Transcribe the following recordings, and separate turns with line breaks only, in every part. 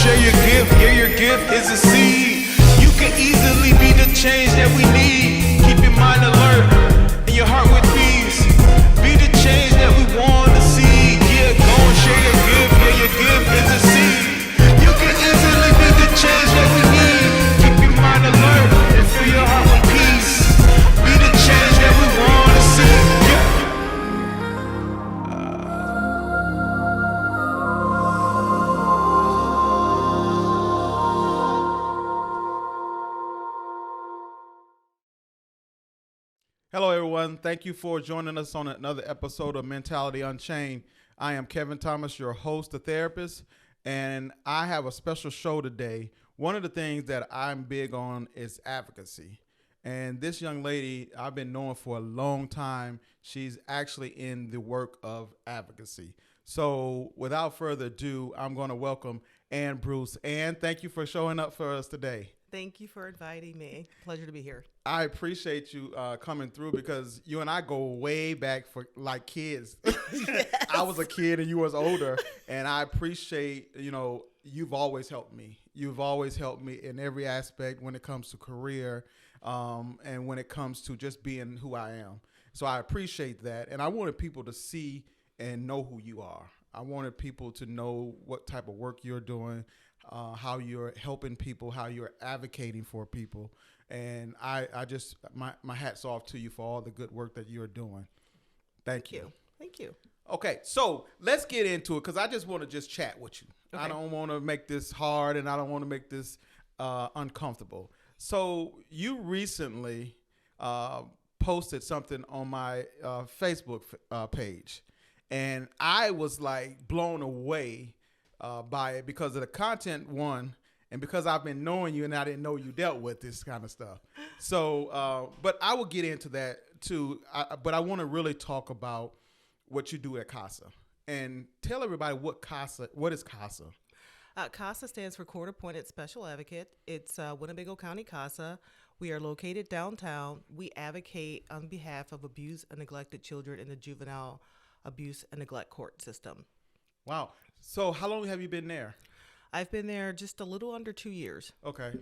share your gift. Yeah, your gift is a seed. You can easily be the change that we need. Keep your mind alert and your heart with peace. Be the change that we want to see. Yeah, go and share your gift. Yeah, your gift is a seed. You can easily be the change that we need. Keep your mind alert and fill your heart with peace. Be the change that we want to see. Yeah. Hello, everyone. Thank you for joining us on another episode of Mentality Unchained. I am Kevin Thomas, your host, the therapist, and I have a special show today. One of the things that I'm big on is advocacy. And this young lady I've been knowing for a long time. She's actually in the work of advocacy. So without further ado, I'm going to welcome Ann Bruce. Ann, thank you for showing up for us today.
Thank you for inviting me. Pleasure to be here.
I appreciate you coming through because you and I go way back for like kids. Yes. I was a kid and you was older, and I appreciate, you've always helped me. You've always helped me in every aspect when it comes to career and when it comes to just being who I am. So I appreciate that. And I wanted people to see and know who you are. I wanted people to know what type of work you're doing, how you're helping people, how you're advocating for people. And I just, my hat's off to you for all the good work that you're doing. Thank you.
Thank you.
Okay, so let's get into it because I just want to just chat with you. Okay. I don't want to make this hard and I don't want to make this uncomfortable. So you recently posted something on my Facebook page, and I was like blown away by it because of the content, one, and because I've been knowing you and I didn't know you dealt with this kind of stuff. So, but I will get into that too. But I want to really talk about what you do at CASA and tell everybody what is CASA?
CASA stands for Court Appointed Special Advocate. It's Winnebago County CASA. We are located downtown. We advocate on behalf of abused and neglected children in the juvenile abuse and neglect court system.
Wow. So how long have you been there?
I've been there just a little under 2 years.
Okay.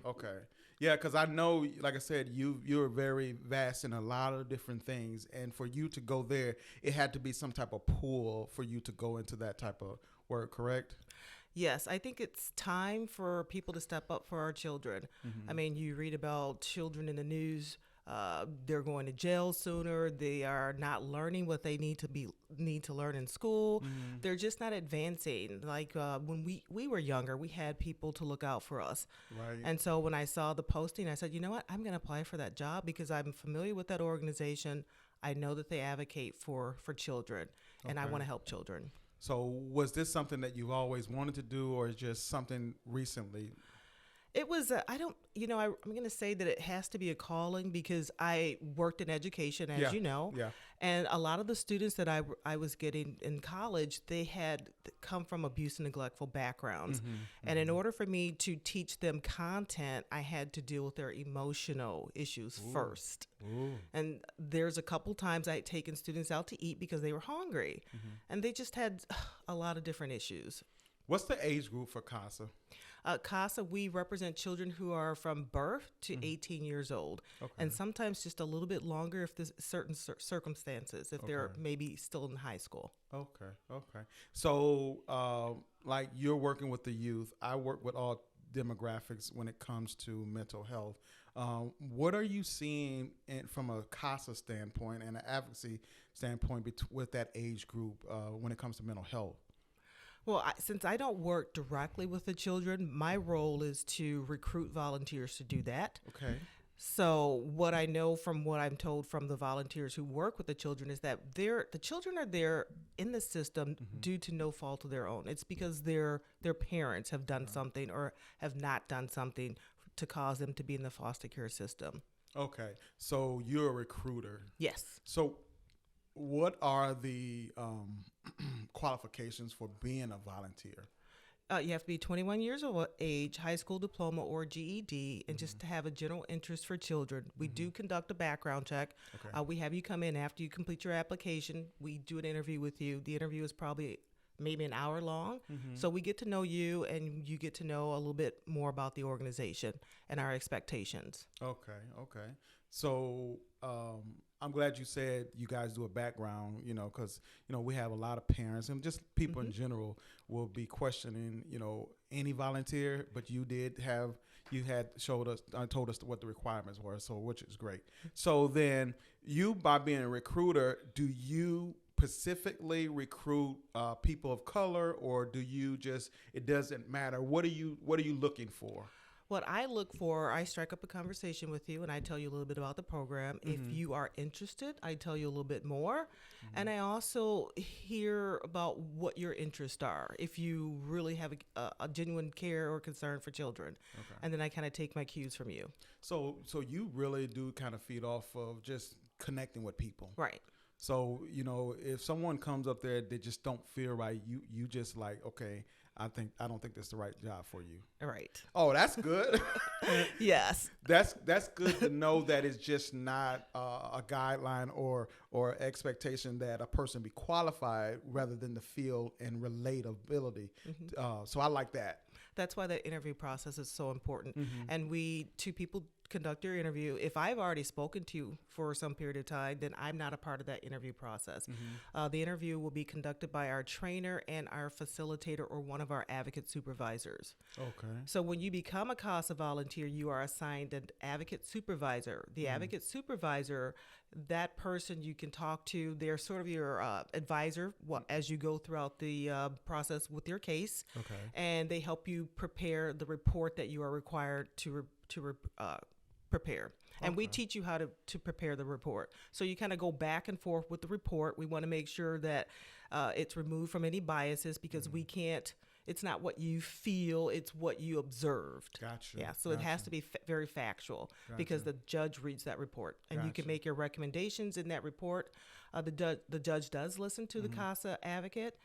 Yeah, because I know, like I said, you're very vast in a lot of different things. And for you to go there, it had to be some type of pull for you to go into that type of work, correct?
Yes, I think it's time for people to step up for our children. Mm-hmm. I mean, you read about children in the news. They're going to jail sooner. They are not learning what they need to learn in school. Mm-hmm. They're just not advancing. Like when we were younger, we had people to look out for us.
Right.
And so when I saw the posting, I said, you know what? I'm going to apply for that job because I'm familiar with that organization. I know that they advocate for children, and I want to help children.
So was this something that you've always wanted to do, or just something recently?
It was, I'm going to say that it has to be a calling because I worked in education, as you know. Yeah. And a lot of the students that I was getting in college, they had come from abuse and neglectful backgrounds. Mm-hmm, and in order for me to teach them content, I had to deal with their emotional issues first. Ooh. And there's a couple times I had taken students out to eat because they were hungry. Mm-hmm. And they just had a lot of different issues.
What's the age group for CASA?
CASA, we represent children who are from birth to 18 years old, and sometimes just a little bit longer if there's certain circumstances, if they're maybe still in high school. Okay. So, like you're working with the youth. I work with all demographics when it comes to mental health. What are you seeing from a CASA standpoint and an advocacy standpoint with that age group when it comes to mental health? Well, since I don't work directly with the children, my role is to recruit volunteers to do that. Okay. So what I know from what I'm told from the volunteers who work with the children is that the children are there in the system due to no fault of their own. It's because their parents have done something or have not done something to cause them to be in the foster care system. Okay. So you're a recruiter. Yes.
So what are the qualifications for being a volunteer?
You have to be 21 years of age, high school diploma or GED, and just to have a general interest for children. We do conduct a background check. Okay. We have you come in after you complete your application. We do an interview with you. The interview is probably maybe an hour long. So we get to know you, and you get to know a little bit more about the organization and our expectations.
Okay. So I'm glad you said you guys do a background, because, we have a lot of parents and just people in general will be questioning, any volunteer, but you had told us what the requirements were, so which is great. So then you, by being a recruiter, do you specifically recruit people of color, or do you just, it doesn't matter? What are you looking for?
What I look for, I strike up a conversation with you and I tell you a little bit about the program. If you are interested, I tell you a little bit more. And I also hear about what your interests are, if you really have a genuine care or concern for children. Okay. And then I kind of take my cues from you.
So you really do kind of feed off of just connecting with people.
Right.
So, if someone comes up there, they just don't feel right, you just like, okay, I don't think that's the right job for you.
Right.
Oh, that's good.
Yes.
That's good to know that it's just not a guideline or expectation that a person be qualified rather than the feel and relatability. So I like that.
That's why the interview process is so important. And two people conduct your interview. If I've already spoken to you for some period of time, then I'm not a part of that interview process. The interview will be conducted by our trainer and our facilitator or one of our advocate supervisors. Okay. So when you become a CASA volunteer, you are assigned an advocate supervisor. The advocate supervisor, that person you can talk to, they're sort of your advisor as you go throughout the process with your case. Okay. And they help you prepare the report that you are required to prepare. And we teach you how to prepare the report. So you kind of go back and forth with the report. We want to make sure that it's removed from any biases, because we can't, it's not what you feel, it's what you observed.
Gotcha.
Yeah, so it has to be very factual, because the judge reads that report. And you can make your recommendations in that report. The judge does listen to the CASA advocate,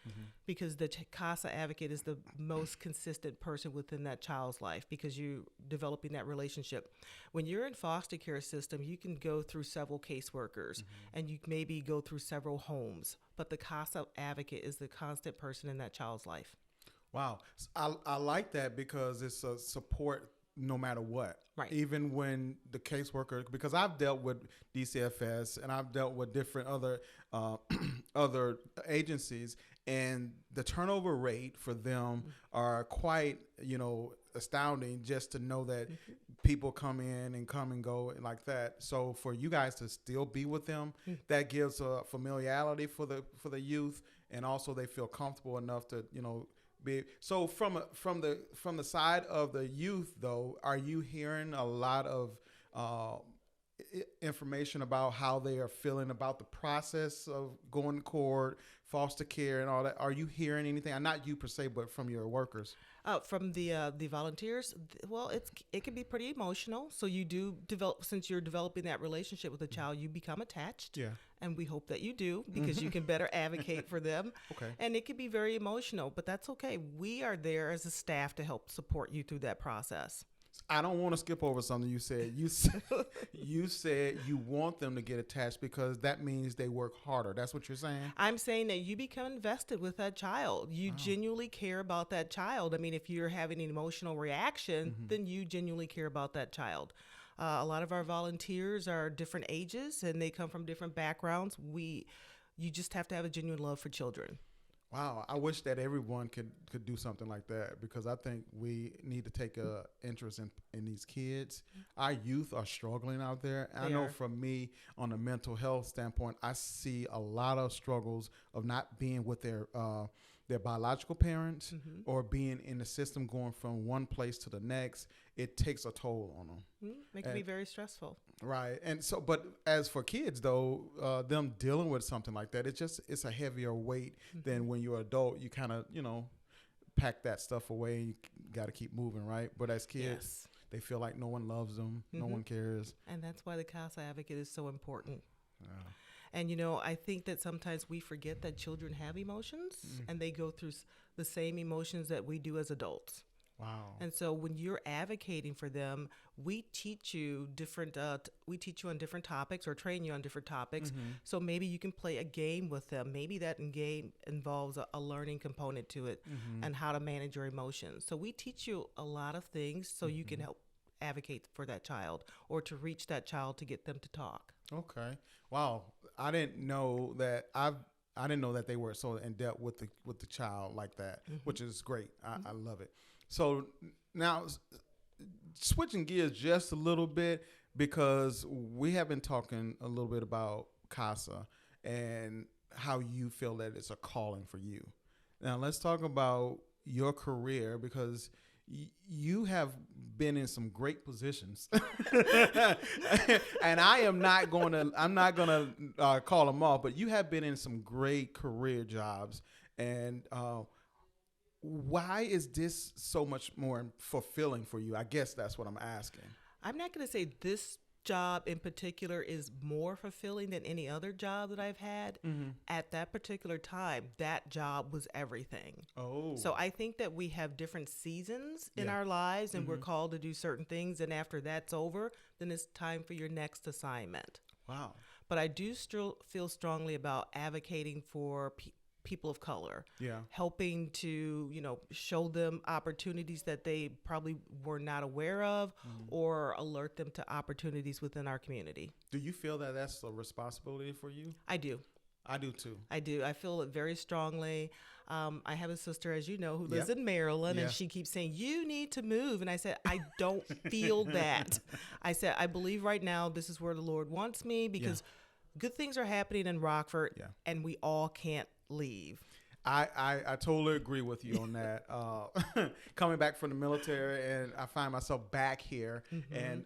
because the CASA advocate is the most consistent person within that child's life, because you're developing that relationship. When you're in foster care system, you can go through several caseworkers, and you maybe go through several homes, but the CASA advocate is the constant person in that child's life.
Wow. I like that, because it's a support no matter what. Right. Even when the caseworker, because I've dealt with DCFS and I've dealt with different other agencies, and the turnover rate for them are quite, astounding, just to know that people come in and come and go and like that. So for you guys to still be with them, that gives a familiarity for the youth, and also they feel comfortable enough to, So from the side of the youth, though, are you hearing a lot of information about how they are feeling about the process of going to court, foster care, and all that? Are you hearing anything? Not you per se, but from your workers.
From the volunteers, well, it can be pretty emotional. So you do develop, since you're developing that relationship with the child, you become attached. Yeah. And we hope that you do, because you can better advocate for them. Okay. And it can be very emotional, but that's okay. We are there as a staff to help support you through that process.
I don't want to skip over something you said. You said you want them to get attached, because that means they work harder. That's what you're saying?
I'm saying that you become invested with that child. You genuinely care about that child. I mean, if you're having an emotional reaction, then you genuinely care about that child. A lot of our volunteers are different ages, and they come from different backgrounds. You just have to have a genuine love for children.
Wow, I wish that everyone could do something like that, because I think we need to take a interest in these kids. Our youth are struggling out there. I know from me, on a mental health standpoint, I see a lot of struggles of not being with their biological parents, or being in the system, going from one place to the next. It takes a toll on them.
It can be very stressful.
Right. And so, but as for kids, though, them dealing with something like that, it's a heavier weight than when you're an adult. You kind of, pack that stuff away. You got to keep moving, right? But as kids, they feel like no one loves them. No one cares. And
that's why the CASA advocate is so important. Yeah. And, I think that sometimes we forget that children have emotions, and they go through the same emotions that we do as adults.
Wow.
And so when you're advocating for them, we teach you on different topics or train you on different topics. So maybe you can play a game with them. Maybe that game involves a learning component to it and how to manage your emotions. So we teach you a lot of things so you can help advocate for that child or to reach that child to get them to talk.
Okay. Wow. I didn't know that. I didn't know that they were so in depth with the child like that, which is great. I love it. So now switching gears just a little bit, because we have been talking a little bit about CASA and how you feel that it's a calling for you. Now let's talk about your career, because you have been in some great positions, and I'm not going to call them off, but you have been in some great career jobs. And why is this so much more fulfilling for you? I guess that's what I'm asking.
I'm not going to say this job in particular is more fulfilling than any other job that I've had. At that particular time, that job was everything. Oh. So I think that we have different seasons in our lives, and we're called to do certain things, and after that's over, then it's time for your next assignment.
Wow.
But I do still feel strongly about advocating for people of color, helping to, show them opportunities that they probably were not aware of, or alert them to opportunities within our community.
Do you feel that that's a responsibility for you?
I do.
I do too.
I do. I feel it very strongly. I have a sister, as you know, who lives in Maryland, and she keeps saying, you need to move. And I said, I don't feel that. I said, I believe right now this is where the Lord wants me, because good things are happening in Rockford, and we all can't leave.
I totally agree with you on that. Coming back from the military, and I find myself back here, and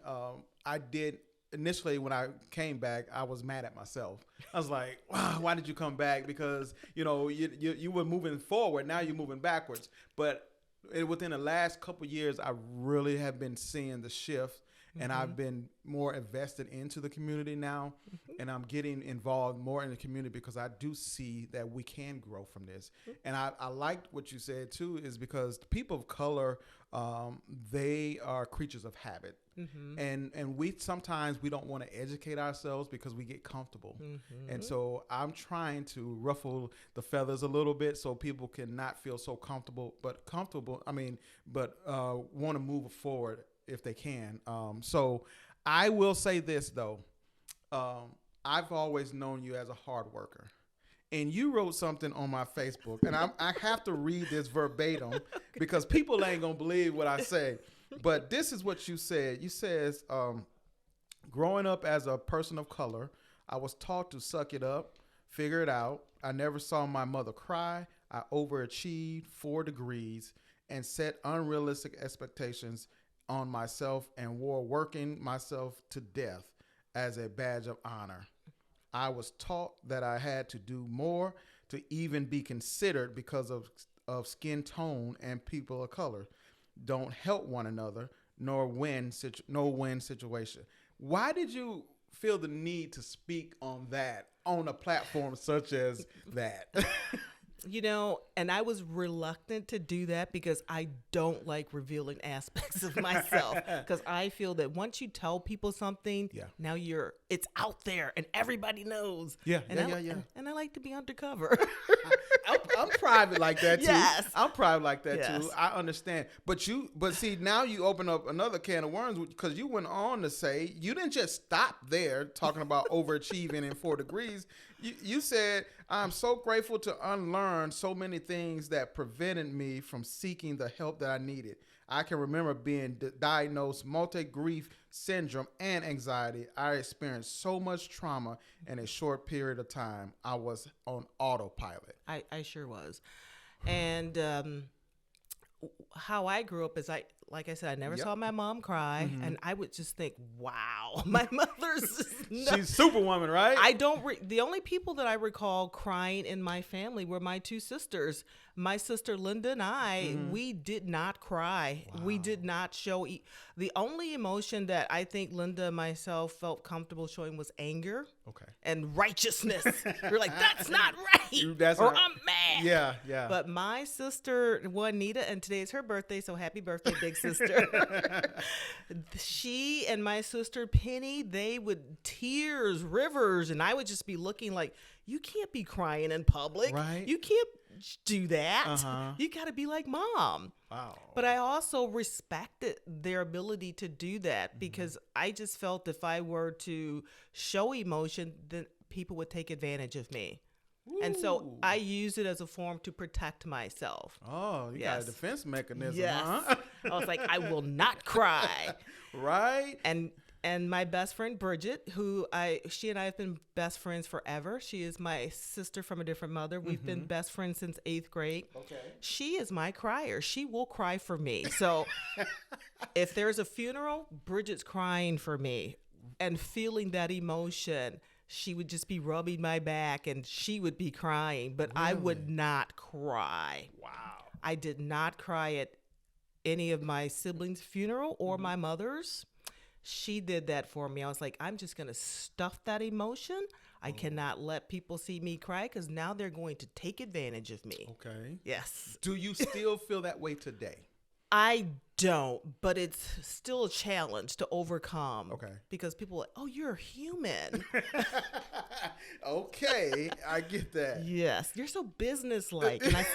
I did initially when I came back, I was mad at myself. I was like, wow, why did you come back? Because you were moving forward, now you're moving backwards. But within the last couple of years, I really have been seeing the shift. And I've been more invested into the community now, and I'm getting involved more in the community because I do see that we can grow from this. And I liked what you said too, is because the people of color, they are creatures of habit. And we sometimes we don't want to educate ourselves because we get comfortable. And so I'm trying to ruffle the feathers a little bit so people can not feel so comfortable, but want to move forward if they can. So I will say this though. I've always known you as a hard worker, and you wrote something on my Facebook, and I have to read this verbatim because people ain't gonna believe what I say. But this is what you said. You says, growing up as a person of color, I was taught to suck it up, figure it out. I never saw my mother cry. I overachieved 4 degrees and set unrealistic expectations on myself and wore working myself to death as a badge of honor. I was taught that I had to do more to even be considered because of skin tone, and people of color don't help one another nor win situation. Why did you feel the need to speak on that on a platform such as that?
And I was reluctant to do that because I don't like revealing aspects of myself, because I feel that once you tell people something, now it's out there and everybody knows. And I like to be undercover.
I'm private like that too.
Yes.
I'm private like that too. I understand. But see, now you open up another can of worms, because you went on to say you didn't just stop there talking about overachieving in 4 degrees. You said, I'm so grateful to unlearn so many things that prevented me from seeking the help that I needed. I can remember being diagnosed multi-grief syndrome and anxiety. I experienced so much trauma in a short period of time. I was on autopilot.
I sure was. And how I grew up is like I said, I never saw my mom cry, and I would just think, wow, my mother's
she's Superwoman, right?
The only people that I recall crying in my family were my 2 sisters. My sister Linda and I, we did not cry. Wow. We did not show The only emotion that I think Linda and myself felt comfortable showing was anger.
Okay.
And righteousness. We're like, that's not right. I'm mad.
Yeah, yeah.
But my sister, Juanita, and today is her birthday, so happy birthday, big sister. She and my sister Penny, they would tears, rivers, and I would just be looking like, you can't be crying in public.
Right.
You can't do that.
Uh-huh.
You got to be like mom.
Wow.
But I also respected their ability to do that because I just felt if I were to show emotion, then people would take advantage of me. Ooh. And so I use it as a form to protect myself.
Oh, you got a defense mechanism,
yes.
huh?
I was like, I will not cry.
Right.
And my best friend Bridget, she and I have been best friends forever. She is my sister from a different mother. We've been best friends since 8th grade. Okay. She is my crier. She will cry for me. So if there's a funeral, Bridget's crying for me and feeling that emotion. She would just be rubbing my back and she would be crying, but really? I would not cry.
Wow.
I did not cry at any of my siblings' funeral or my mother's. She did that for me. I was like, I'm just going to stuff that emotion. I cannot let people see me cry because now they're going to take advantage of me.
Okay.
Yes.
Do you still feel that way today?
I don't, but it's still a challenge to overcome.
Okay.
Because people are like, oh, you're human.
Okay. I get that.
Yes. You're so businesslike. And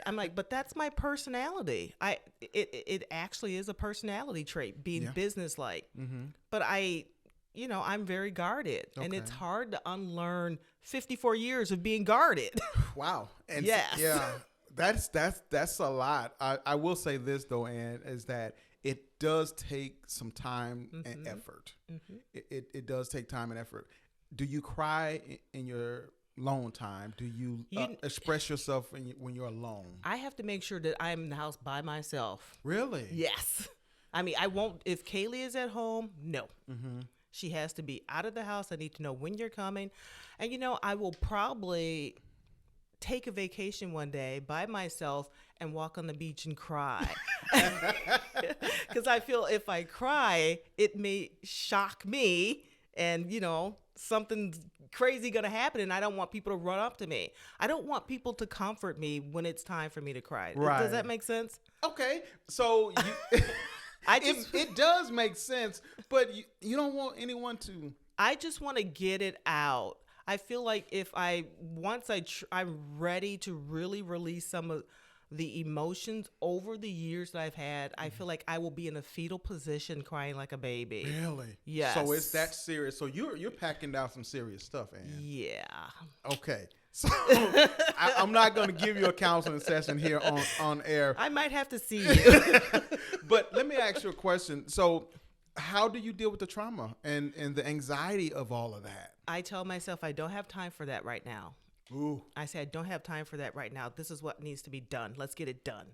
I'm like, but that's my personality. It actually is a personality trait, being businesslike. Mm-hmm. But I'm very guarded, and it's hard to unlearn 54 years of being guarded.
Wow. And
yes.
Yeah. That's a lot. I will say this though, Ann, is that it does take some time and effort. Mm-hmm. It does take time and effort. Do you cry in your alone time? Do you express yourself when you're alone?
I have to make sure that I'm in the house by myself.
Really?
Yes. I mean, I won't, if Kaylee is at home, no. Mm-hmm. She has to be out of the house. I need to know when you're coming. And, I will probably take a vacation one day by myself and walk on the beach and cry. Because I feel if I cry, it may shock me and, something's crazy going to happen, and I don't want people to run up to me. I don't want people to comfort me when it's time for me to cry. Right. Does that make sense?
Okay. So it does make sense, but you don't want anyone to.
I just want to get it out. I feel like if I'm ready to really release some of the emotions over the years that I've had, I feel like I will be in a fetal position crying like a baby.
Really?
Yes.
So it's that serious. So you're packing down some serious stuff, Ann.
Yeah.
Okay. So I'm not going to give you a counseling session here on air.
I might have to see you.
But let me ask you a question. So how do you deal with the trauma and the anxiety of all of that?
I tell myself I don't have time for that right now.
Ooh.
I say I don't have time for that right now. This is what needs to be done. Let's get it done.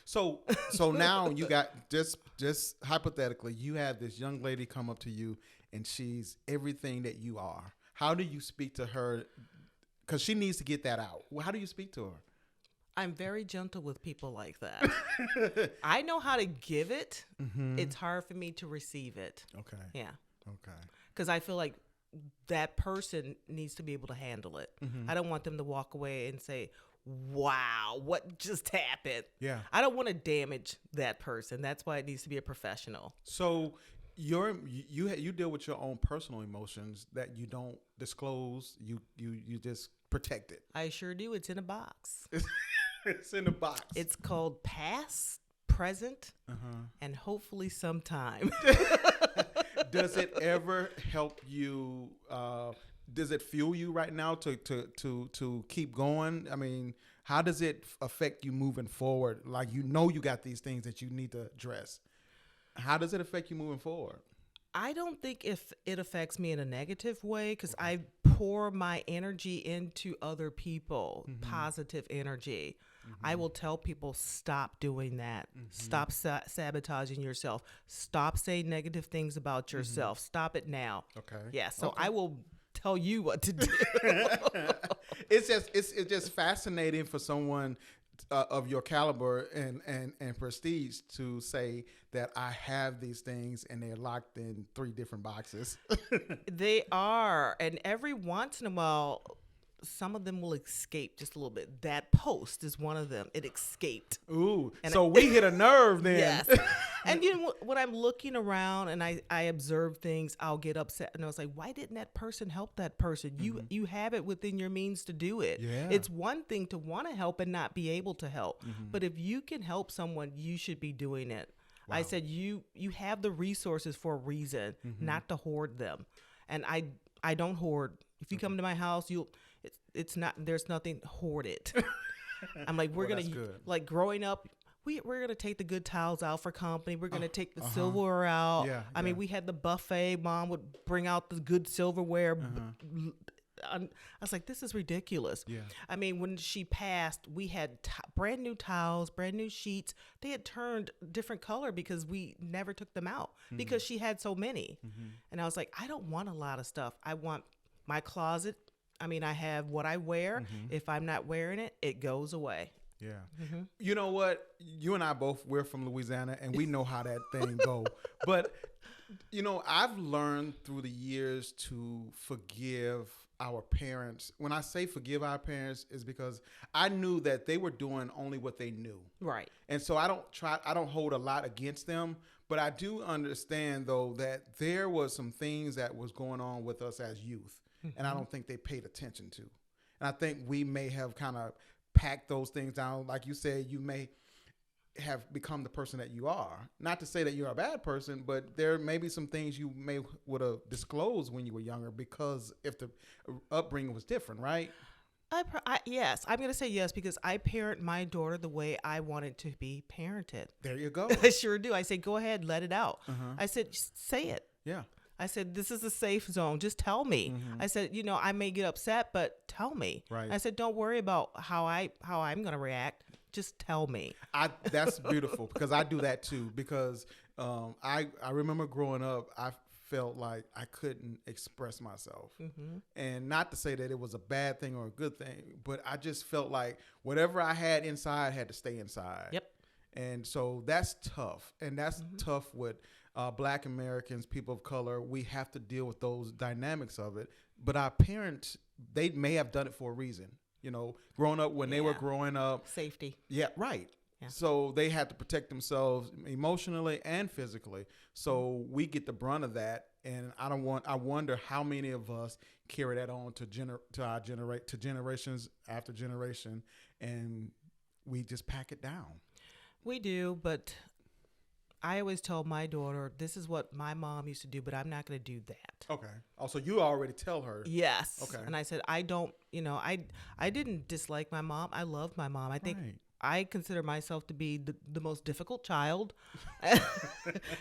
So now you got just hypothetically, you have this young lady come up to you and she's everything that you are. How do you speak to her? Because she needs to get that out. How do you speak to her?
I'm very gentle with people like that. I know how to give it. Mm-hmm. It's hard for me to receive it.
Okay.
Yeah.
Okay.
Because I feel like that person needs to be able to handle it. Mm-hmm. I don't want them to walk away and say, wow, what just happened?
Yeah.
I don't want to damage that person. That's why it needs to be a professional.
So you deal with your own personal emotions that you don't disclose. You just protect it.
I sure do. It's in a box.
It's in a box.
It's called past, present, and hopefully sometime.
Does it ever help you? Does it fuel you right now to keep going? I mean, how does it affect you moving forward? Like, you got these things that you need to address. How does it affect you moving forward?
I don't think if it affects me in a negative way, because I pour my energy into other people, positive energy. I will tell people, stop doing that. Stop sabotaging yourself. Stop saying negative things about yourself. Stop it now.
Okay.
Yeah. So I will tell you what to do.
It's just fascinating for someone of your caliber and prestige to say that I have these things and they're locked in 3 different boxes.
They are. And every once in a while, some of them will escape just a little bit. That post is one of them. It escaped.
Ooh, and so we hit a nerve then.
Yes. And you know, when I'm looking around and I observe things, I'll get upset. And I was like, why didn't that person help that person? You have it within your means to do it.
Yeah.
It's one thing to want to help and not be able to help. But if you can help someone, you should be doing it. Wow. I said, you have the resources for a reason, not to hoard them. And I don't hoard. If you come to my house, it's not, there's nothing hoarded. I'm like, we're going to, like growing up, we're going to take the good towels out for company. We're going to take the silverware out. Yeah, I mean, we had the buffet. Mom would bring out the good silverware. I was like, this is ridiculous. Yeah. I mean, when she passed, we had brand new towels, brand new sheets. They had turned different color because we never took them out because she had so many. And I was like, I don't want a lot of stuff. I want my closet. I mean, I have what I wear. If I'm not wearing it, it goes away.
Yeah. You know what? You and I both, we're from Louisiana, and we know how that thing go. But, you know, I've learned through the years to forgive our parents. When I say forgive our parents, is because I knew that they were doing only what they knew. Right. And so I don't hold a lot against them, but I do understand, though, that there was some things that was going on with us as youth, and I don't think they paid attention to. And I think we may have kind of packed those things down. Like you said, you may have become the person that you are. Not to say that you're a bad person, but there may be some things you may would have disclosed when you were younger because if the upbringing was different, right?
Yes, I'm going to say yes because I parent my daughter the way I wanted to be parented.
There you go.
I sure do. I say, go ahead, let it out. I said, say it. Yeah. I said, this is a safe zone. Just tell me. I said, you know, I may get upset, but tell me. Right. I said, don't worry about how I'm going to react. Just tell me.
That's beautiful because I do that too. Because I remember growing up, I felt like I couldn't express myself, and not to say that it was a bad thing or a good thing, but I just felt like whatever I had inside had to stay inside. Yep. And so that's tough, and that's tough with Black Americans, people of color. We have to deal with those dynamics of it. But our parents, they may have done it for a reason. You know, growing up when they were growing up.
Safety.
Yeah, right. Yeah. So they had to protect themselves emotionally and physically. So we get the brunt of that. And I wonder how many of us carry that on to generations after generation. And we just pack it down.
We do, but I always tell my daughter, this is what my mom used to do, but I'm not going to do that.
Okay. Oh, so you already tell her.
Yes. Okay. And I said, I don't, you know, I didn't dislike my mom. I loved my mom. I think I consider myself to be the most difficult child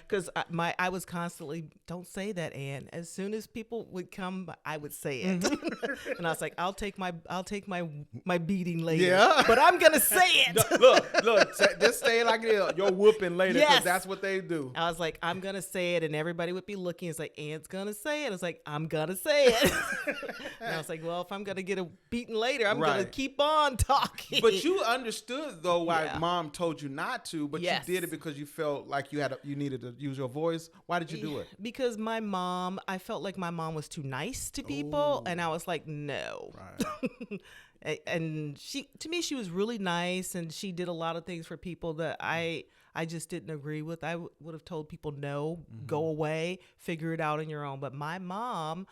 because I was constantly, don't say that, Ann. As soon as people would come, I would say it. And I was like, I'll take my beating later, but I'm going to say it.
Look, just say it like it is. You're whooping later because that's what they do.
I was like, I'm going to say it. And everybody would be looking. It's like, Ann's going to say it. I was like, I'm going to say it. And I was like, well, if I'm going to get a beating later, I'm going to keep on talking.
But you understood though why mom told you not to, but you did it because you felt like you needed to use your voice. Why did you do it?
Because I felt like my mom was too nice to people. And I was like, no. Right. And to me, she was really nice and she did a lot of things for people that I just didn't agree with. I would have told people, no, go away, figure it out on your own. But my mom,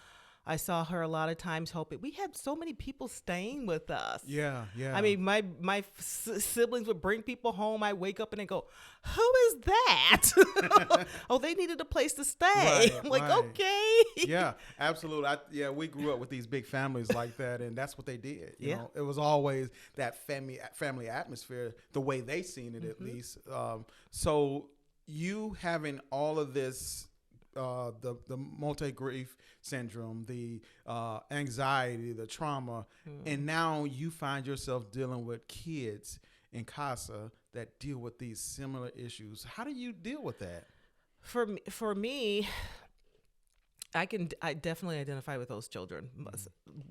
I saw her a lot of times helping. We had so many people staying with us. Yeah, yeah. I mean, my siblings would bring people home. I wake up and they go, who is that? Oh, they needed a place to stay. Right, I'm like, okay.
Yeah, absolutely. We grew up with these big families like that, and that's what they did. You know, it was always that family atmosphere, the way they seen it at least. So you having all of this, the multi-grief syndrome, the anxiety, the trauma, and now you find yourself dealing with kids in CASA that deal with these similar issues. How do you deal with that?
For me, I definitely identify with those children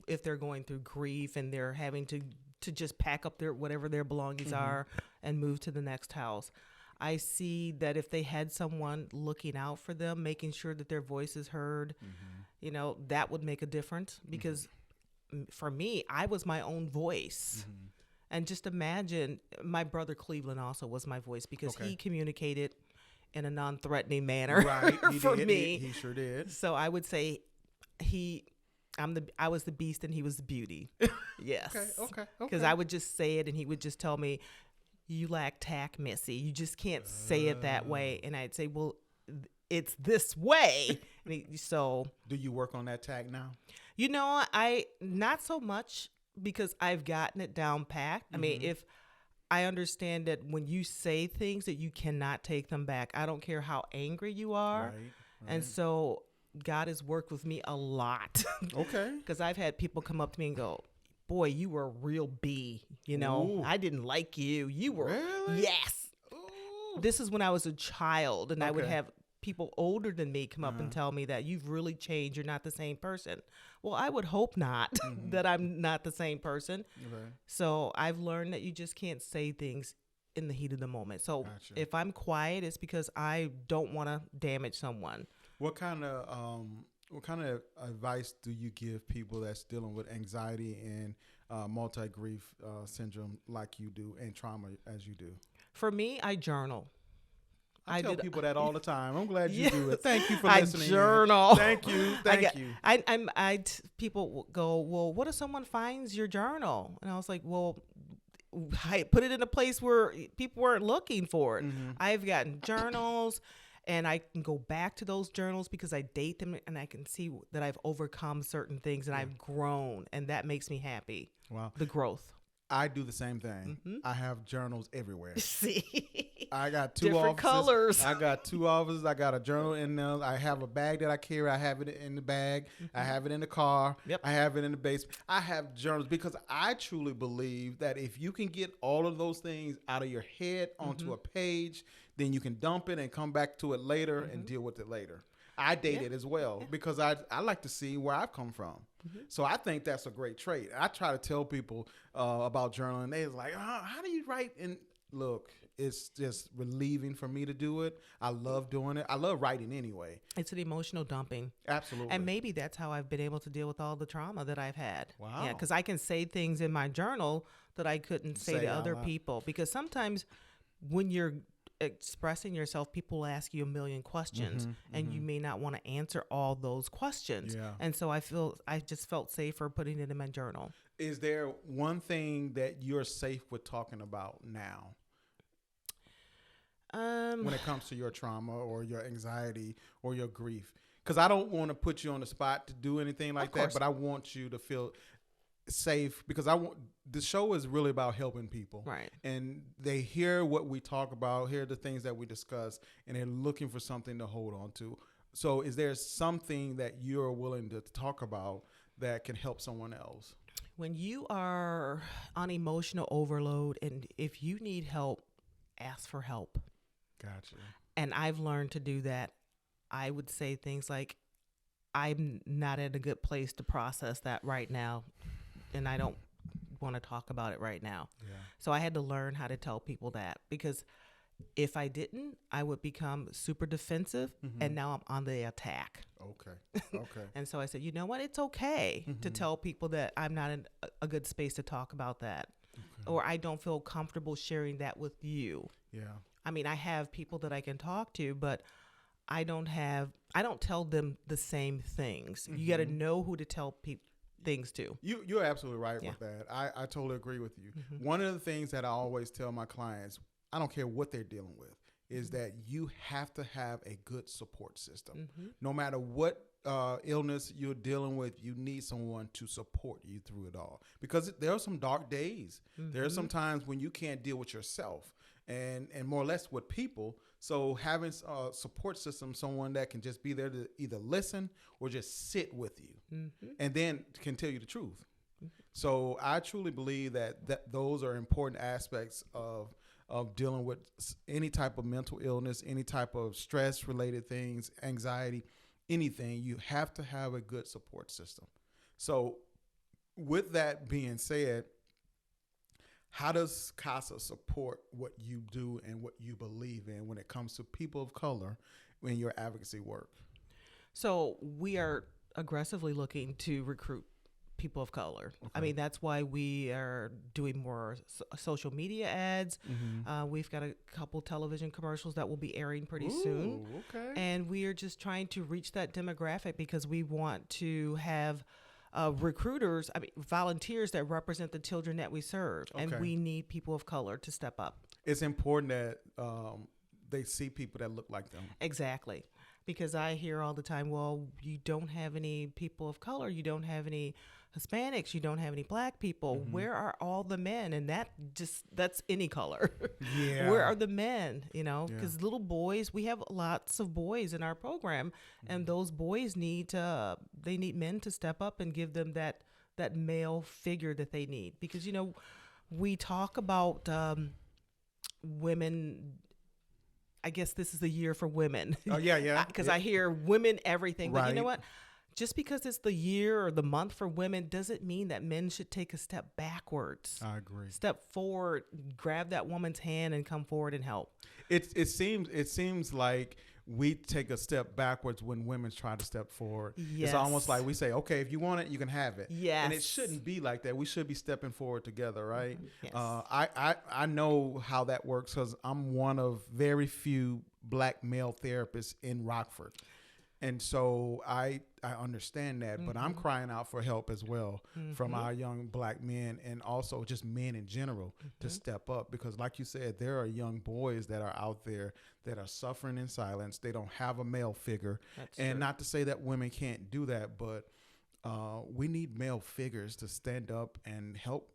if they're going through grief and they're having to to just pack up whatever their belongings are and move to the next house. I see that if they had someone looking out for them, making sure that their voice is heard, that would make a difference, because for me, I was my own voice. And just imagine, my brother Cleveland also was my voice, because he communicated in a non-threatening manner for me.
He sure did.
So I would say I was the beast and he was the beauty. Yes.
Okay.
Because I would just say it and he would just tell me, "You lack tact, Missy. You just can't say it that way." And I'd say, "Well, it's this way." So
do you work on that tact now?
I not so much, because I've gotten it down packed. I mean, if I understand that when you say things that you cannot take them back, I don't care how angry you are.
Right.
And so God has worked with me a lot.
Okay.
Because I've had people come up to me and go, "Boy, you were a real B.
Ooh.
I didn't like you. You were."
Really?
Yes.
Ooh.
This is when I was a child, and I would have people older than me come up and tell me that you've really changed. You're not the same person. Well, I would hope not that I'm not the same person.
Okay.
So I've learned that you just can't say things in the heat of the moment. So if I'm quiet, it's because I don't want to damage someone.
What kind of advice do you give people that's dealing with anxiety and multi-grief syndrome like you do, and trauma as you do?
For me, I journal.
I tell people that all the time. I'm glad you do it. Thank you for listening.
I journal.
Thank you.
People go, "Well, what if someone finds your journal?" And I was like, "Well, I put it in a place where people weren't looking for it." I've gotten journals, and I can go back to those journals because I date them, and I can see that I've overcome certain things and I've grown, and that makes me happy.
Wow.
The growth.
I do the same thing. I have journals everywhere.
See,
I got two
different
offices.
colors.
I got two offices. I got a journal in them. I have a bag that I carry. I have it in the bag. I have it in the car.
Yep.
I have it in the basement. I have journals because I truly believe that if you can get all of those things out of your head onto a page, then you can dump it and come back to it later and deal with it later. I date it as well because I like to see where I've come from. So I think that's a great trait. I try to tell people about journaling. They're like, how do you write? And look, it's just relieving for me to do it. I love doing it. I love writing anyway.
It's an emotional dumping.
Absolutely.
And maybe that's how I've been able to deal with all the trauma that I've had.
Wow.
Yeah, because I can say things in my journal that I couldn't say to other people. Because sometimes when you're expressing yourself, people ask you a million questions and you may not want to answer all those questions. Yeah. And so I just felt safer putting it in my journal.
Is there one thing that you're safe with talking about now? When it comes to your trauma or your anxiety or your grief? Because I don't want to put you on the spot to do anything like that, but I want you to feel safe because the show is really about helping people,
right? And
they hear what we talk about, hear the things that we discuss, and they're looking for something to hold on to. So is there something that you're willing to talk about that can help someone else?
When you are on emotional overload, and if you need help, ask for help.
Gotcha.
And I've learned to do that. I would say things like, "I'm not in a good place to process that right now, and I don't want to talk about it right now." Yeah. So I had to learn how to tell people that, because if I didn't, I would become super defensive, and now I'm on the attack.
Okay.
And so I said, you know what? It's okay to tell people that I'm not in a good space to talk about that, or I don't feel comfortable sharing that with you. Yeah. I mean, I have people that I can talk to, but I don't tell them the same things. You got to know who to tell things to.
You're absolutely right with that. I totally agree with you. One of the things that I always tell my clients, I don't care what they're dealing with, is that you have to have a good support system. No matter what illness you're dealing with, you need someone to support you through it all. Because there are some dark days. There are some times when you can't deal with yourself and more or less with people. So having a support system, someone that can just be there to either listen or just sit with you and then can tell you the truth. So I truly believe that those are important aspects of dealing with any type of mental illness, any type of stress related things, anxiety, anything. You have to have a good support system. So with that being said, How does CASA support what you do and what you believe in when it comes to people of color in your advocacy work?
So we are aggressively looking to recruit people of color. Okay. I mean, that's why we are doing more social media ads. We've got a couple television commercials that will be airing pretty soon.
Okay.
And we are just trying to reach that demographic because we want to have recruiters, volunteers that represent the children that we serve. Okay. And we need people of color to step up.
It's important that they see people that look like them.
Exactly. Because I hear all the time, well, you don't have any people of color, you don't have any Hispanics, you don't have any black people. Where are all the men? And that's any color. Yeah. Where are the men? Because little boys, we have lots of boys in our program, and those boys need men to step up and give them that male figure that they need. Because we talk about women. I guess this is the year for women.
Oh, yeah.
Because I hear women everything. But you know what? Just because it's the year or the month for women doesn't mean that men should take a step backwards.
I agree.
Step forward, grab that woman's hand and come forward and help.
It seems like we take a step backwards when women try to step forward. Yes. It's almost like we say, okay, if you want it, you can have it.
Yes.
And it shouldn't be like that. We should be stepping forward together, right?
Yes.
I know how that works because I'm one of very few black male therapists in Rockford. And so I understand that, but I'm crying out for help as well from our young black men and also just men in general to step up because like you said, there are young boys that are out there that are suffering in silence. They don't have a male figure. That's true. Not to say that women can't do that, but we need male figures to stand up and help.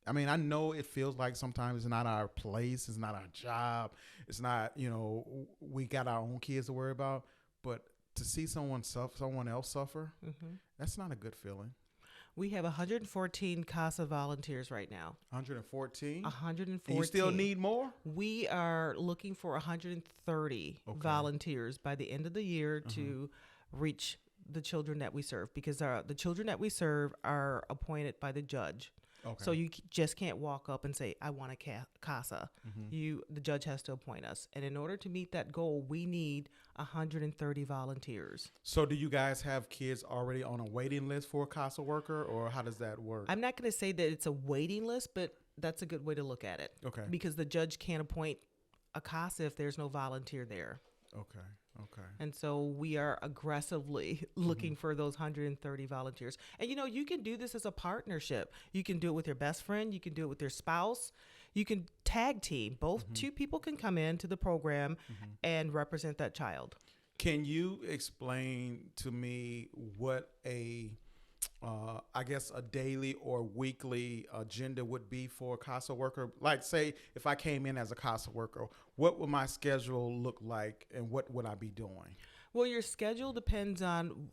I mean, I know it feels like sometimes it's not our place. It's not our job. It's not, we got our own kids to worry about, but to see someone else suffer, that's not a good feeling.
We have 114 CASA volunteers right now.
114?
114.
And you still need more?
We are looking for 130 volunteers by the end of the year to reach the children that we serve because the children that we serve are appointed by the judge. Okay. So you just can't walk up and say, I want a CASA. The judge has to appoint us. And in order to meet that goal, we need 130 volunteers.
So do you guys have kids already on a waiting list for a CASA worker, or how does that work?
I'm not going to say that it's a waiting list, but that's a good way to look at it. Okay. Because the judge can't appoint a CASA if there's no volunteer there.
Okay.
And so we are aggressively looking for those 130 volunteers. And, you can do this as a partnership. You can do it with your best friend. You can do it with your spouse. You can tag team. Two people can come into the program and represent that child.
Can you explain to me what a daily or weekly agenda would be for a CASA worker? Like, say, if I came in as a CASA worker, what would my schedule look like and what would I be doing?
Well, your schedule depends on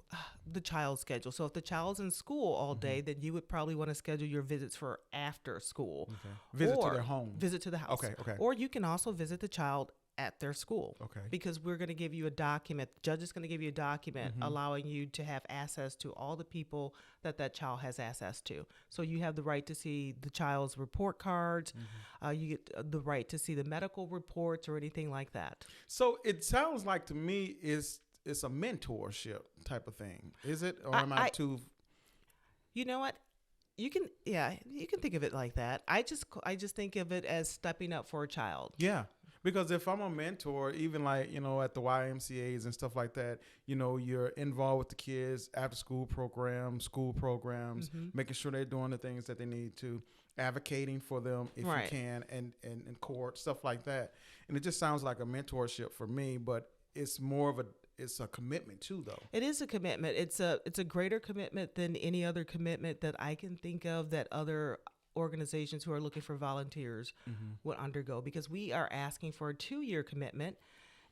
the child's schedule. So if the child's in school all day, then you would probably want to schedule your visits for after school.
Okay. Visit to their home.
Visit to the house.
Okay.
Or you can also visit the child at their school.
Okay.
Because we're going to give you a document. The judge is going to give you a document allowing you to have access to all the people that child has access to. So you have the right to see the child's report cards. You get the right to see the medical reports or anything like that.
So it sounds like to me it's a mentorship type of thing. Is it? Or am I too?
You know what? You can think of it like that. I just think of it as stepping up for a child.
Yeah. Because if I'm a mentor, even like, at the YMCAs and stuff like that, you're involved with the kids, after school programs, making sure they're doing the things that they need to, advocating for them if you can, and in court, stuff like that. And it just sounds like a mentorship for me, but it's more of it's a commitment too, though.
It is a commitment. It's a greater commitment than any other commitment that I can think of that other organizations who are looking for volunteers would undergo, because we are asking for a 2-year commitment,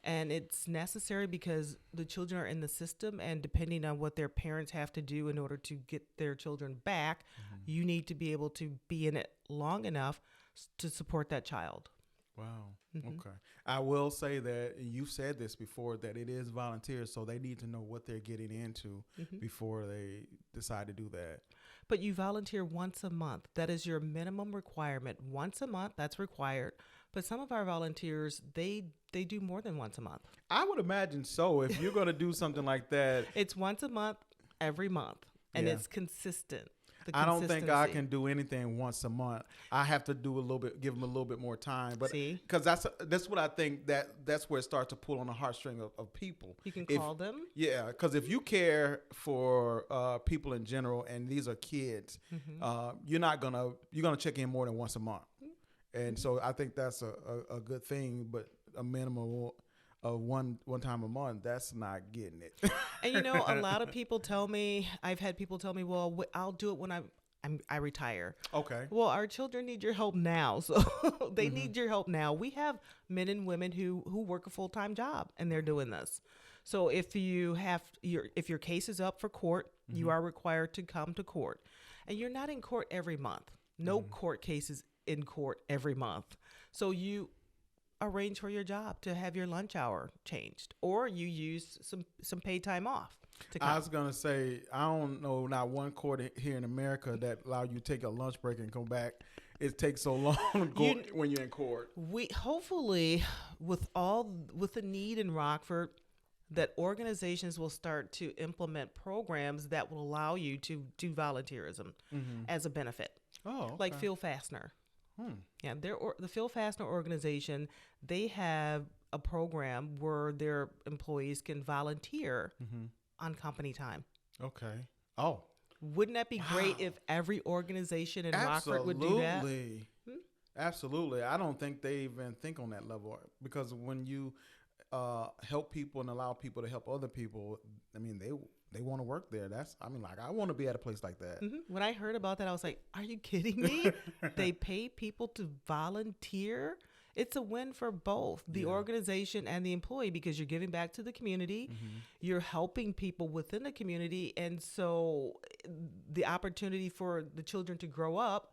and it's necessary because the children are in the system, and depending on what their parents have to do in order to get their children back, you need to be able to be in it long enough to support that child.
Wow. Okay. I will say that you've said this before, that it is volunteers, so they need to know what they're getting into before they decide to do that.
But you volunteer once a month. That is your minimum requirement. Once a month, that's required. But some of our volunteers, they do more than once a month.
I would imagine so. If you're going to do something like that.
It's once a month, every month, and it's consistent.
I don't think I can do anything once a month. I have to do give them a little bit more time. But because that's what I think, that's where it starts to pull on the heartstring of people.
You can call them.
Yeah, because if you care for people in general, and these are kids, you're gonna check in more than once a month, and so I think that's a good thing. But a minimum of one time a month, that's not getting it.
And a lot of people tell me, I've had people tell me, well, I'll do it when I retire.
Okay.
Well, our children need your help now, so they need your help now. We have men and women who work a full-time job, and they're doing this. So if your case is up for court, you are required to come to court, and you're not in court every month. No court cases in court every month. So you arrange for your job to have your lunch hour changed, or you use some paid time off to come.
I was going to say, I don't know not one court here in America that allow you to take a lunch break and come back. It takes so long to go when you're in court.
We hopefully, with the need in Rockford, that organizations will start to implement programs that will allow you to do volunteerism as a benefit.
Oh, okay.
Like Phil Fastener. Yeah, the Phil Fastener organization, they have a program where their employees can volunteer on company time.
Okay. Oh.
Wouldn't that be great if every organization in Rockford would do that?
Absolutely. I don't think they even think on that level, because when you help people and allow people to help other people, I mean, they want to work there. I want to be at a place like that.
When I heard about that, I was like, are you kidding me? They pay people to volunteer? It's a win for both the organization and the employee, because you're giving back to the community. You're helping people within the community. And so the opportunity for the children to grow up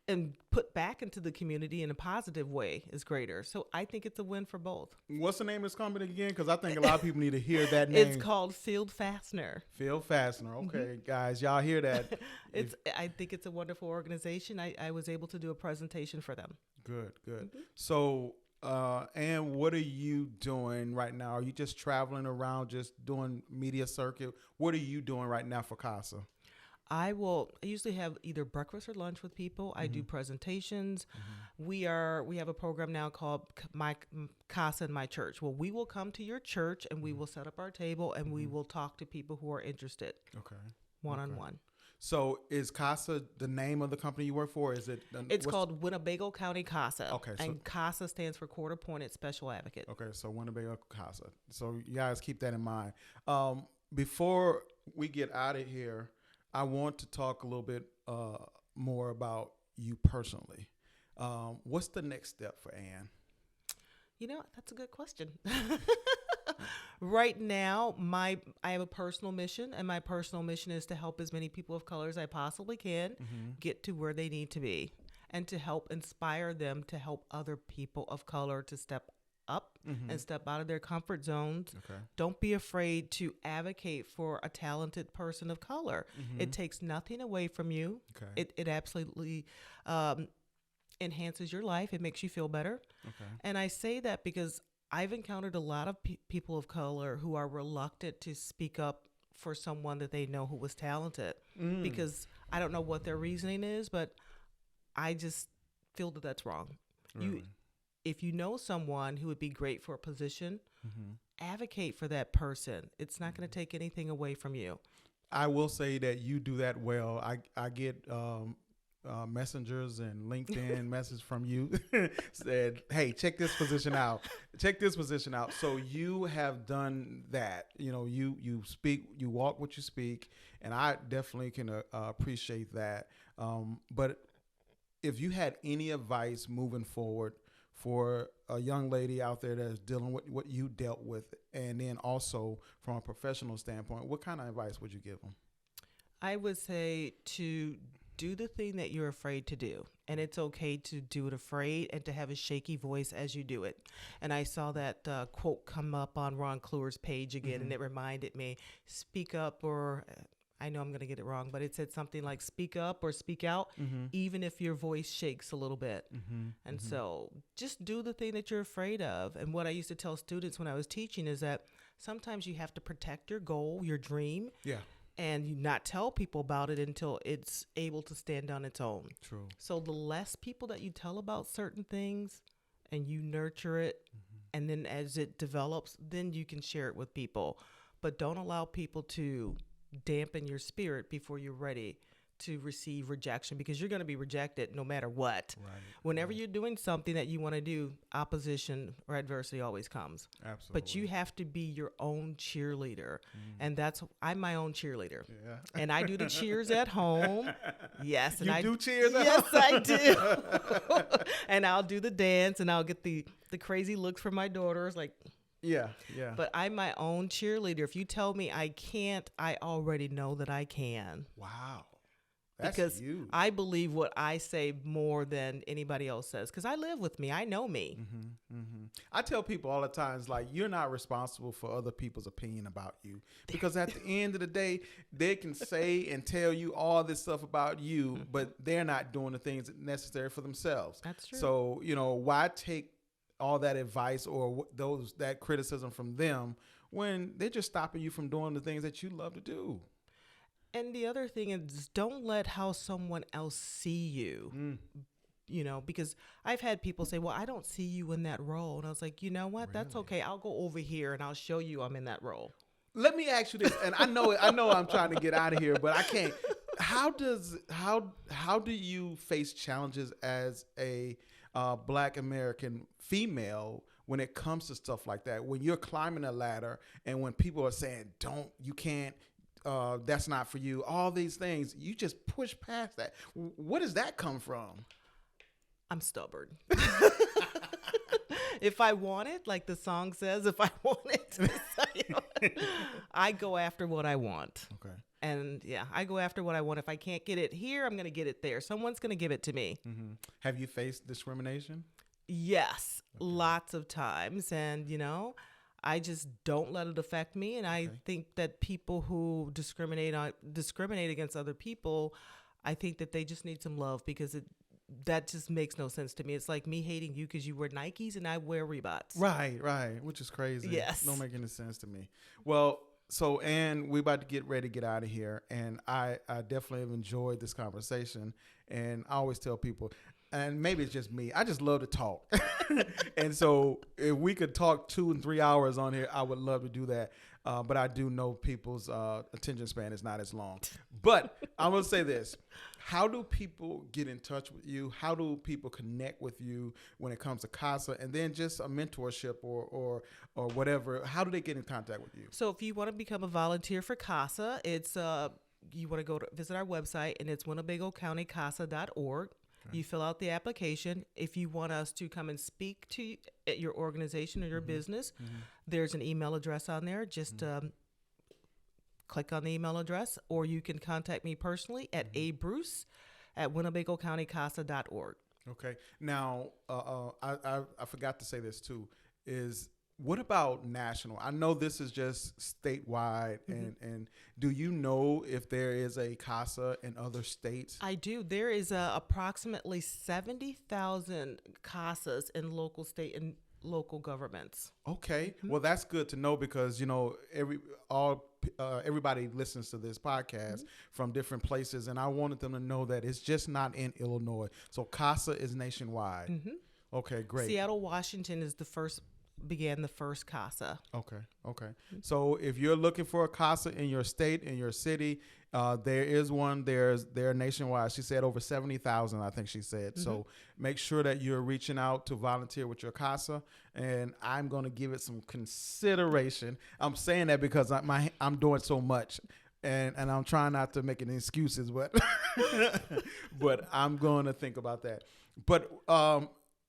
and put back into the community in a positive way is greater. So I think it's a win for both.
What's the name of this company again? Because I think a lot of people need to hear that name.
It's called Phil Fastener.
Phil Fastener. Okay, guys, y'all hear that?
I think it's a wonderful organization. I was able to do a presentation for them.
Good. So, Ann, what are you doing right now? Are you just traveling around, just doing media circuit? What are you doing right now for CASA?
I usually have either breakfast or lunch with people. I do presentations. We have a program now called My CASA in My Church. Well, we will come to your church and we will set up our table and we will talk to people who are interested. Okay. One-on-one.
So is CASA the name of the company you work for?
It's called Winnebago County CASA.
Okay.
And CASA stands for Court Appointed Special Advocate.
Okay. So Winnebago CASA. So you guys keep that in mind. Before we get out of here, I want to talk a little bit more about you personally. What's the next step for Ann?
That's a good question. Right now, I have a personal mission, and my personal mission is to help as many people of color as I possibly can get to where they need to be, and to help inspire them to help other people of color to step up and step out of their comfort zones. Okay. Don't be afraid to advocate for a talented person of color. It takes nothing away from you. Okay. It absolutely enhances your life. It makes you feel better. Okay. And I say that because I've encountered a lot of people of color who are reluctant to speak up for someone that they know who was talented, because I don't know what their reasoning is, but I just feel that that's wrong. Really? If you know someone who would be great for a position, advocate for that person. It's not going to take anything away from you.
I will say that you do that well. I get messengers and LinkedIn messages from you said, hey, check this position out. Check this position out. So you have done that. You speak, you walk what you speak, and I definitely can appreciate that. But if you had any advice moving forward for a young lady out there that's dealing with what you dealt with, and then also from a professional standpoint, what kind of advice would you give them?
I would say to do the thing that you're afraid to do. And it's okay to do it afraid and to have a shaky voice as you do it. And I saw that quote come up on Ron Kluwer's page again, and it reminded me, speak up, or I know I'm going to get it wrong, but it said something like speak up or speak out, even if your voice shakes a little bit. And so just do the thing that you're afraid of. And what I used to tell students when I was teaching is that sometimes you have to protect your goal, your dream.
Yeah.
And you not tell people about it until it's able to stand on its own.
True.
So the less people that you tell about certain things and you nurture it, and then as it develops, then you can share it with people. But don't allow people to dampen your spirit before you're ready to receive rejection, because you're going to be rejected no matter what.
Right.
Whenever you're doing something that you want to do, opposition or adversity always comes.
Absolutely.
But you have to be your own cheerleader. And I'm my own cheerleader.
Yeah.
And I do the cheers at home. Yes. And
you
I
do cheers at
Yes,
home?
I do. And I'll do the dance, and I'll get the crazy looks from my daughters, like,
Yeah. Yeah.
but I'm my own cheerleader. If you tell me I can't, I already know that I can.
Wow. That's
Because
huge.
I believe what I say more than anybody else says. Because I live with me. I know me.
I tell people all the time, it's like, you're not responsible for other people's opinion about you. Because at the end of the day, they can say and tell you all this stuff about you, but they're not doing the things necessary for themselves.
That's true.
So, why take all that advice or that criticism from them when they're just stopping you from doing the things that you love to do?
And the other thing is, don't let how someone else see you. Because I've had people say, well, I don't see you in that role. And I was like, you know what? Really? That's okay. I'll go over here and I'll show you I'm in that role.
Let me ask you this, and I know I'm trying to get out of here, but I can't. How do you face challenges as a Black American female when it comes to stuff like that? When you're climbing a ladder and when people are saying, you can't, that's not for you, all these things, you just push past that. Where does that come from?
I'm stubborn. If I want it, like the song says, if I want it, I go after what I want. Okay. And I go after what I want. If I can't get it here, I'm going to get it there. Someone's going to give it to me.
Have you faced discrimination?
Yes, lots of times. And, I just don't let it affect me. And I think that people who discriminate against other people, I think that they just need some love, because that just makes no sense to me. It's like me hating you because you wear Nikes and I wear Reeboks.
Right, which is crazy.
Yes.
Don't make any sense to me. Well, so Ann, we're about to get ready to get out of here. And I definitely have enjoyed this conversation. And I always tell people, and maybe it's just me, I just love to talk. And so if we could talk 2 and 3 hours on here, I would love to do that. But I do know people's attention span is not as long. But I'm going to say this. How do people get in touch with you? How do people connect with you when it comes to CASA, and then just a mentorship or whatever? How do they get in contact with you?
So if you want to become a volunteer for CASA, it's you want to go to visit our website, and it's WinnebagoCountyCASA.org. Okay. You fill out the application. If you want us to come and speak to you at your organization or your business, there's an email address on there. Just click on the email address, or you can contact me personally at abruce@WinnebagoCountyCASA.org.
Okay. Now, I forgot to say this too, is what about national? I know this is just statewide, and do you know if there is a CASA in other states?
I do. There is approximately 70,000 CASAs in local, state, and local governments.
Okay. Well, that's good to know, because everybody listens to this podcast from different places, and I wanted them to know that it's just not in Illinois. So CASA is nationwide. Okay, great.
Seattle, Washington began the first CASA.
Okay. So if you're looking for a CASA in your state, in your city, there is one. They're nationwide. She said over 70,000, I think she said. So make sure that you're reaching out to volunteer with your CASA, and I'm going to give it some consideration. I'm saying that because I'm doing so much, and I'm trying not to make any excuses, but but I'm going to think about that. But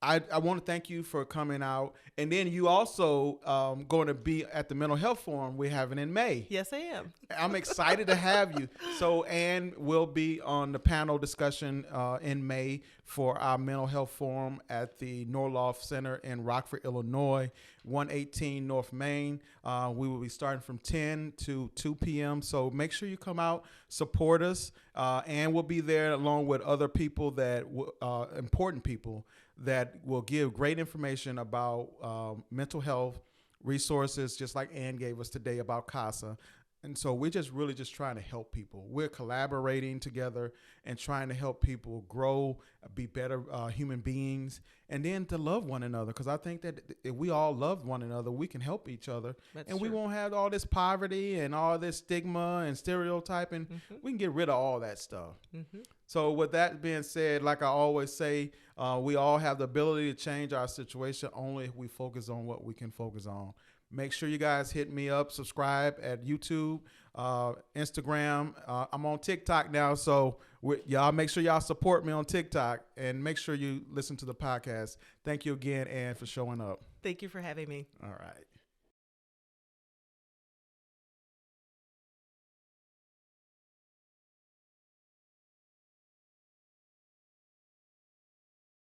I want to thank you for coming out. And then you also going to be at the Mental Health Forum we're having in May.
Yes, I am.
I'm excited to have you. So Ann will be on the panel discussion in May for our Mental Health Forum at the Norloff Center in Rockford, Illinois, 118 North Main. We will be starting from 10 to 2 p.m. So make sure you come out, support us. Ann will be there along with other people that important people that will give great information about mental health resources, just like Ann gave us today about CASA. And so we're just really just trying to help people. We're collaborating together and trying to help people grow, be better human beings, and then to love one another. Because I think that if we all love one another, we can help each other. That's and true. We won't have all this poverty and all this stigma and stereotyping. Mm-hmm. We can get rid of all that stuff. Mm-hmm. So with that being said, like I always say, we all have the ability to change our situation only if we focus on what we can focus on. Make sure you guys hit me up, subscribe at YouTube, Instagram. I'm on TikTok now, so y'all make sure y'all support me on TikTok and make sure you listen to the podcast. Thank you again, Ann, for showing up.
Thank you for having me.
All right.